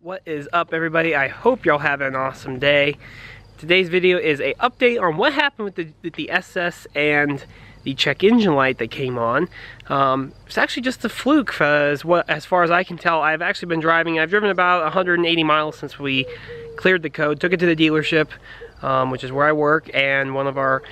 What is up, everybody? I hope y'all have an awesome day. Today's video is a update on what happened with the SS and the check engine light that came on. It's actually just a fluke, because as far as I can tell, I've actually been driving. I've driven about 180 miles since we cleared the code, took it to the dealership, which is where I work, and one of our,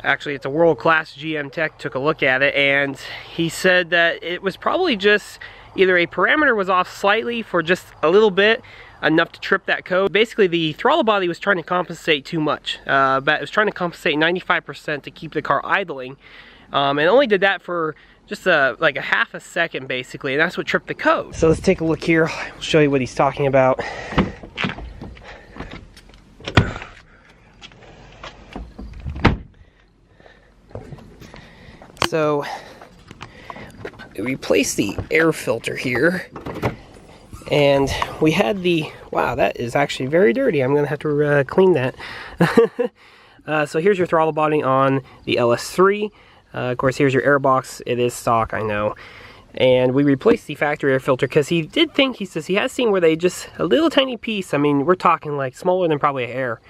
actually it's a world-class GM tech, took a look at it, and he said that it was probably just either a parameter was off slightly for just a little bit, enough to trip that code. Basically, the throttle body was trying to compensate too much. But it was trying to compensate 95% to keep the car idling, and only did that for just like a half a second, basically, and that's what tripped the code. So let's take a look here. I'll show you what he's talking about. So we replaced the air filter here, and we had the, wow, that is actually very dirty. I'm gonna have to clean that. So here's your throttle body on the LS3. Of course, here's your air box. It is stock, I know. And we replaced the factory air filter because he did think, he says he has seen where they just, a little tiny piece, I mean, we're talking like smaller than probably a hair,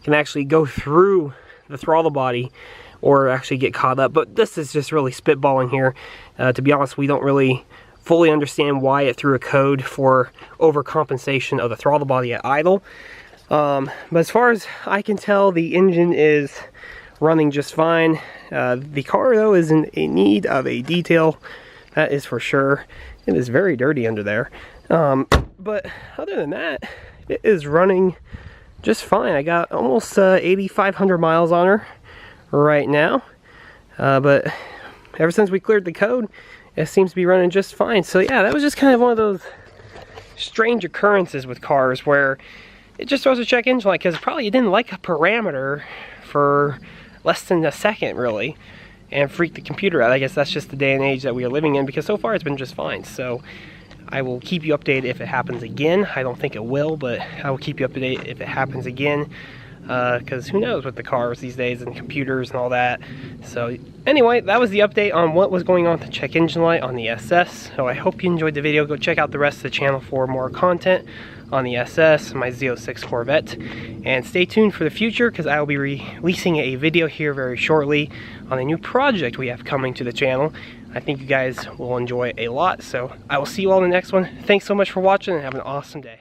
can actually go through the throttle body or actually get caught up. But this is just really spitballing here. To be honest, we don't really fully understand why it threw a code for overcompensation of the throttle body at idle. But as far as I can tell, the engine is running just fine. The car, though, is in need of a detail, that is for sure. It is very dirty under there. But other than that, it is running just fine. I got almost 8,500 miles on her right now, but ever since we cleared the code, it seems to be running just fine. So yeah, that was just kind of one of those strange occurrences with cars where it just throws a check engine light, because probably you didn't like a parameter for less than a second, really, and freaked the computer out. I guess that's just the day and age that we are living in, because so far it's been just fine. So I will keep you updated if it happens again. I don't think it will, but I will keep you updated if it happens again. Because who knows with the cars these days and computers and all that. So anyway, that was the update on what was going on with the check engine light on the SS. So I hope you enjoyed the video. Go check out the rest of the channel for more content on the SS, my Z06 Corvette. And stay tuned for the future, because I will be releasing a video here very shortly on a new project we have coming to the channel. I think you guys will enjoy a lot. So I will see you all in the next one. Thanks so much for watching, and have an awesome day.